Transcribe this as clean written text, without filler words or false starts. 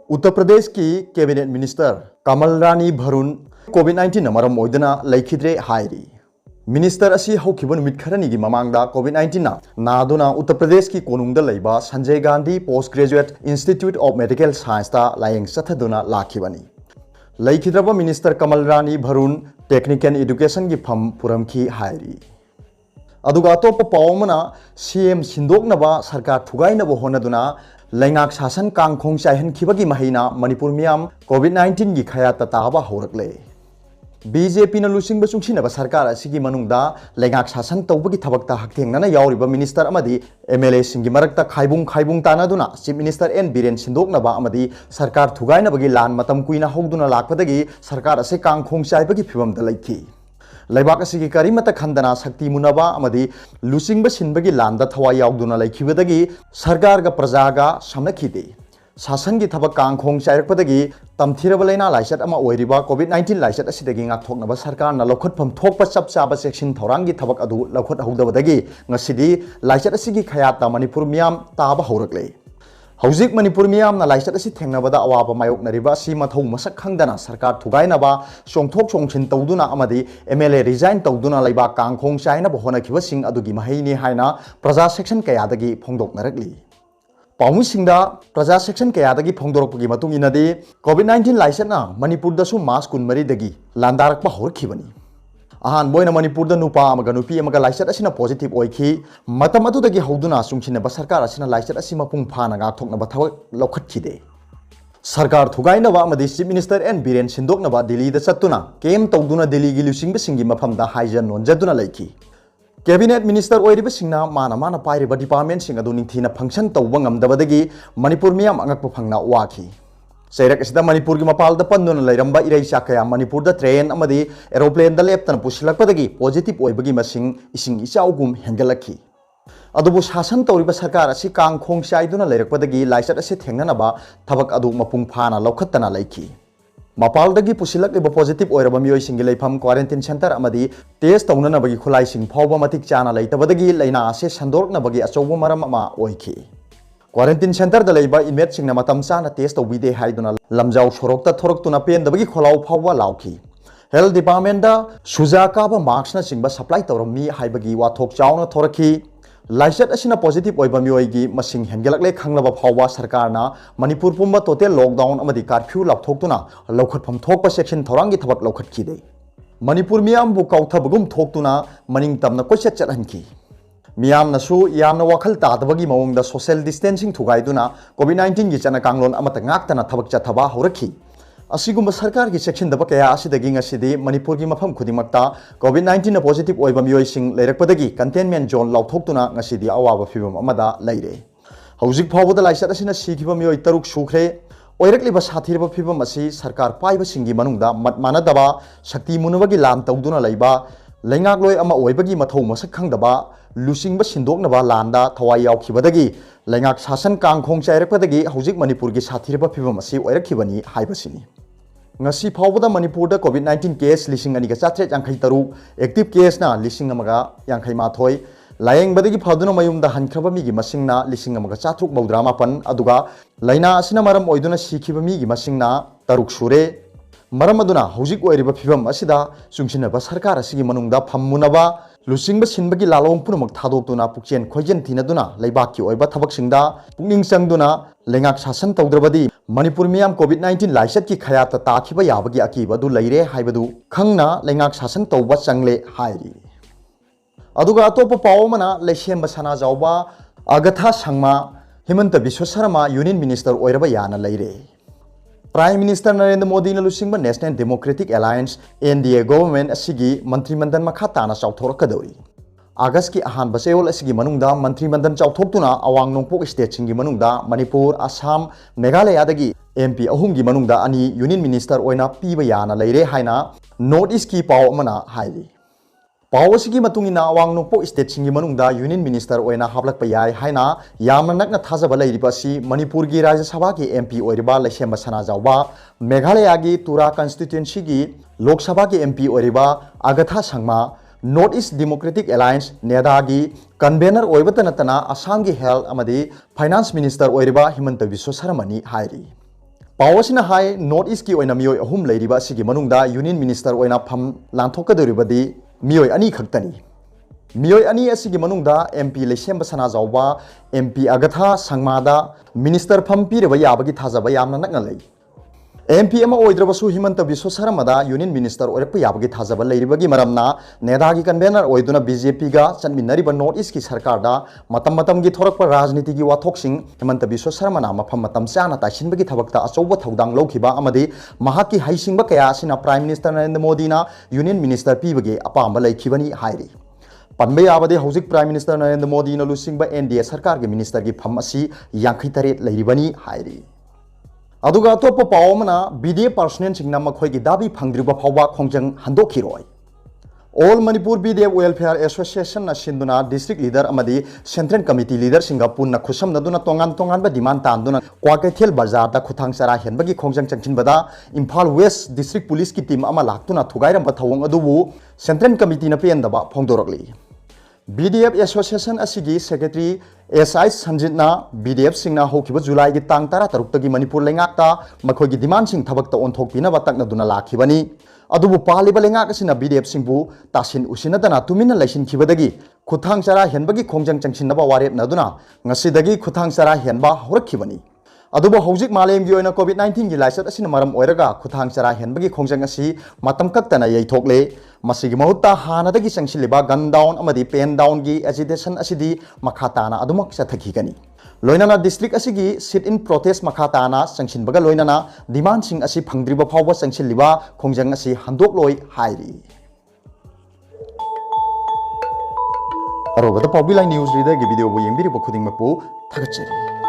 उत्तर प्रदेश की cabinet minister Kamal Rani भरुन कोविड-19 मरम ओइदना लैखिद्रे हाइरी। मिनिस्टर असी हौखिबन नुमित खरनी की ममांगदा कोविड-19 नादुना उत्तर प्रदेश की कोनुंगदा लैबा Sanjay Gandhi post graduate institute of medical science ता लायंग सथदुना लाखिबनी। लैखिद्रबा मिनिस्टर कमल रानी भरुन टेक्निकल एजुकेशन की फम पुरमखी हाइरी। अदुगा अतोप पावमना सीएम सिंदोकनबा सरकार थुगाइनबो होनदुना लैंगाक शासन कांखोंग चाइहनखिबगी महिना मणिपुर मियाम कोविड-19 की खयाता ताबा होरकले। बीजेपी न लुसिंग चुंगसिनबा सरकार असिगी मनुंगदा लैंगाक शासन तौबगी थबकता हक्थेंगना यावरिबा मिनिस्टर अमदी एमएलए सिंगी मरकता खाइबुंग तानादुना चीफ मिनिस्टर एन बीरेन सिंदोकनबा अमदी सरकार थुगाइनबगी लान मतम कुइना होगदुना लाकपदगी सरकार असे कांखोंग चाइबगी फिबमदा लैखी। लैबाक असिगी करिमत खंदना शक्ति मुनबा अमदी लुसिंग सिनबगी लांदा थवाई यावदुना लैखिबदगी सरकार गा प्रजागा समनखिदे। शासन की थबक कांखोंग चाइरकपदगी तमथिरब लैना लाइसट अमा ओइरिबा कोविड-19 लाइसट असिदगी ngaktoknaba सरकार ना लौखटफम थोकपा चप चाबा सेक्शन थौरांगी थबक अदु लौखट हौदबदगी ngasidi लाइसट असिगी खयाता मणिपुर मियाम ताबा हौरकले। हौजिक मणिपुर मियामना लाइसट असी थेंगनबदा अवाबा मायोकनरिबा सी मथौ मसक खंगदना सरकार थुगाइनबा सोंगथोक सोंगसिन तौदुना अमदी एमएलए रिजाइन तौदुना लैबा कांखोंग चाइनबा होनखिबसिंग अदुगी महैनि हाइना प्रजा सेक्शन कयादगी फोंदोकनरकली। पाउमिसिंगदा प्रजा सेक्शन कयादगी फोंदोरकपगी मतुंग इनदी कोविड-19 लाइसटना मणिपुरदसु मास 24 दगी लांदारकपा होरखिबनी। अहान बोयना मणिपुरदा नुपा अमगा नुपी अमगा लाइसट असिना पॉजिटिव ओइखी मतम अदुदगी हौदुना चुंगसिनबा सरकार असिना लाइसट असी मपुंग फाना गाथोकनबा थबक लौखटखिदे। सरकार थुगाइनबा अमदी चीफ मिनिस्टर एन बीरेन सिंदोकनबा दिल्लीदा चत्तुना केम तौदुना दिल्लीगी लुसिंगबसिंगी मफमदा हाइजन नोनजदुना लैखी। कैबिनेट मिनिस्टर ओइरिबसिंगना माना पाइरिबा डिपार्टमेंट सिंग अदु निंगथीना फंक्शन तौबा ngamdabadagi मणिपुर मियाम अंगकप फंगना वाखी। चैरक असिदा मणिपुर की मपालदा पन्नुना लैरंबा इरई चाकया मणिपुर दा ट्रेन अमदी एरोप्लेन दा लेप्तन पुसिलकपदगी पॉजिटिव ओइबगी मसिंग इसिंग इचाउगुम हेंगलखी। अदुबु शासन तौरिबा सरकार असी कांखोंग चाइदुना लैरकपदगी लाइसट असी थेंगनबा थबक अदु मपुंग फाना लौखत्तना लैखी। मपालदगी पुसिलकलिबा पॉजिटिव ओइरबा मियोइसिंगी लैफम क्वारंटाइन सेंटर अमदी टेस्ट तौननबगी खुलाइसिंग फावबा मतिक चाना लैतबदगी लैना असे संदोरकनबगी अचौबा मरम अमा ओइखी। क्वारंटाइन सेंटर दा लैबा इनमेट सिंगना मतम चाना टेस्ट तौबिदे हाइदुना लमजाउ सोरोकता थोरकतुना पेंदबगी खोलाउ फावबा लाउखी। हेल्थ डिपार्टमेंट दा सुजा काबा मार्क्सना सिंगबा सप्लाई तौरमी हाइबगी वाथोक चाउना थोरखी। लाइसट असिना पॉजिटिव ओइबा मियोइगी मसिंग हेंगलकले खंगलबा फावबा सरकारना मणिपुर पुंबा टोटल लॉकडाउन अमदी कर्फ्यू लाथोक्तुना लौखटफम थोकपा सेक्शन थौरांगी थबक लौखटखिदे। मणिपुर मियामबु कौथबगुम थोक्तुना मनिंग तमना कोइचत चटहनखी। मियामनसु यामना वखल तादबगी मवंगदा सोशल डिस्टेंसिंग थुगाइदुना कोविड-19 की चना कांगलोन अमता ngaktana थबक चथबा हौरखी। असिगुम सरकार की सेक्शन दबा कया असिदगी ngasidi मणिपुर की मफम खुदिमक्ता कोविड-19 पॉजिटिव ओइबा मियोइसिंग लैरकपदगी कंटेनमेंट जोन लाउथोक्तुना ngasidi अवाबा फिबम अमदा लैरे। हौजिक फावबदा लाइसट असिना सिखिबा मियोइ तरुक सुख्रे। ओइरकलिबा साथिरबा फिबम असि सरकार पाइबसिंगी मनुंगदा मतमानदबा शक्ति मुनबगी लान तौदुना लैबा लैंगाकलोय अमा ओइबगी मथौ मसक खंगदबा लुसिंगबा सिंदोकनबा लांदा थवाई यावखिबदगी लैंगाक शासन कांखोंग चाइरकपदगी हौजिक मणिपुर की साथिरबा फिबम असि ओइरखिबनी हाइबसिनी। ngasi फावबदा मणिपुर दा कोविड-19 केस लिसिंग अनिगा चात्रे यांखै तरुक एक्टिव केस ना लिसिंग अमगा यांखै माथोय लायंगबदगी फादुना मयुमदा हनख्रबा मिगी मसिंगना लिसिंग अमगा चात्रुक मौद्रा मापन अदुगा लैना असिना मरम ओइदुना सिखिबा मिगी मसिंगना तरुक सुरे। मरम अदुना हौजिक ओइरिबा फिबम असिदा चुंगसिनबा सरकार असिगी मनुंगदा फम्मुनबा लुसिंगबा सिनबगी लालोंग पुनमक थादोक्तुना पुक्चेन खोइजन थिनदुना लैबाकी ओइबा थबकसिंगदा पुक्निंग चंगदुना लैंगाक शासन तौद्रबदी मणिपुर मियाम कोविड-19 लाइसट की खयाता ताखिबा याबगी अकीबदु लैरे हाइबदु खंगना लैंगाक शासन तौबा चंगले हाइरी। अदुगा अतोप पावमना Leishemba Sanajaoba Agatha Sangma Himanta Biswa Sarma union minister ओइरबा याना लैरे। प्राइम मिनिस्टर नरेंद्र मोदी लुसिंग national democratic alliance NDA government असिगी मंत्रिमंडल मखा ताना चाउथोरकदौरी। अगस्त की अहानबा चेयोल असिगी मनुंगदा मंत्रिमंडल चाउथोक्तुना अवांग नोंगपोक स्टेट सिंगी मनुंगदा मणिपुर असम मेघालयदगी एमपी अहुमगी मनुंगदा अनि यूनियन मिनिस्टर ओइना पीबा याना लैरे हाइना नॉर्थ ईस्ट की पाव अमना हाइली। पाव असिगी मतुंगिना अवांग नोंगपोक स्टेट सिंगी मनुंगदा यूनियन मिनिस्टर ओइना हाबलकपा याय हाइना यामना नकना थाजबा लैरिबा असि मणिपुर की राज्य सभा की एमपी ओइरिबा लैसेंबा सना जावबा मेघालय की तुरा कॉन्स्टिट्यूएंसी की लोकसभा की एमपी ओइरिबा Agatha Sangma north east democratic alliance नेदागी कन्वेनर ओइबत नतना असम की हेल्थ अमदी फाइनेंस मिनिस्टर ओइरिबा हिमंत बिश्व शर्मानी हाइरी पावसिना हाई नॉर्थ ईस्ट की ओइना मियोय अहुम लेरिबा सिगी मनुंगदा यूनियन मिनिस्टर ओइना फम लांथोकदोरिबदी मियोय अनी खक्तनी मियोय अनी असिगी मनुंगदा MP Leishemba Sanajaoba MP Agatha संगमादा मिनिस्टर फम पीरबा याबगी थाजाबा यामना नकना लई एमपी अमा ओइद्रबसु हिमंत बिश्व शर्मादा यूनियन मिनिस्टर ओइरप याबगी थाजाबा लेरिबगी मरमना नेदागी कन्वेनर ओइदुना बीजेपी गा चनमिनरिबा नॉर्थ ईस्ट की सरकारदा मतम मतम की थोरकपा राजनीति की वाथोकसिंग हिमंत बिश्व शर्माना मफम मतम चाना ताइसिनबगी थबकता अचौबा थौदांग लौखिबा अमदी महाकी हाइसिंगबा कया असिना प्राइम मिनिस्टर नरेंद्र मोदीना यूनियन मिनिस्टर पीबगे अपांबा लेखिबनी हाइरी पनबे याबदे हौजिक प्राइम मिनिस्टर नरेंद्र मोदी न लुसिंगबा एनडीए सरकार के मिनिस्टर की फम असी 53 लेरिबनी हाइरी अदुगा अतोप पावमना बीडीए पर्सनल सिंगना मखोई दाबी फंगद्रिबा फावबा खोंजंग हंदोखिरोय all Manipur BDA welfare association न सिंदुना डिस्ट्रिक्ट लीडर अमदी सेंट्रल कमिटी लीडर सिंगा पुन्ना खुसमनदुना तोंगान तोंगानबा डिमांड तांदुना क्वाकैथेल बाजार दा खुथांग चरा हेनबगी खोंजंग चंगचिनबदा इम्फाल वेस्ट डिस्ट्रिक्ट पुलिस की टीम अमा लाक्तुना थुगाइरंबा थवंग अदुबु सेंट्रल कमिटी न पेंदबा फोंदोरकली बीडीएफ एसोसिएशन असिगी सेक्रेटरी एसआई संजितना बीडीएफ सिंगना होखिबा जुलाई की तांग 13 की मणिपुर लेंगाकता मखोगी डिमांड सिंग थबकता ओंथोकपिनबा तकनदुना लाखिबनी अदुबु पालिबा लेंगाक असिना बीडीएफ सिंगबु तासिन उसिनदना तुमिना लैसिनखिबदगी खुथांग चरा हेनबगी खोंजंग चंगसिनबा वारेप नदुना ngasi खुथांग चरा हेनबा हौरखिबनी अदुबु हौजिक मालेमगी ओइना कोविड-19 की लाइसत असिना मरम ओइरगा खुथांग चरा हेनबगी खोंजंग असि मतम कक्तना यैथोकले मसिगी महुत्ता हानदगी चंगसिलिबा गन डाउन अमदी पेन डाउन की एजिटेशन असिदी मखाताना अदुमक चथखिगनी लोइनाना डिस्ट्रिक्ट असिगी सिट इन प्रोटेस्ट मखाताना चंगसिनबगा लोइनाना डिमांड सिंग असि फंगद्रिबा फावबा चंगसिलिबा खोंजंग असि हंदोकलोय हाइरी अरोबदा पॉपुलर न्यूज रीडर की वीडियो बो यंगबिरिबो खुदिंगमपु थगचरी।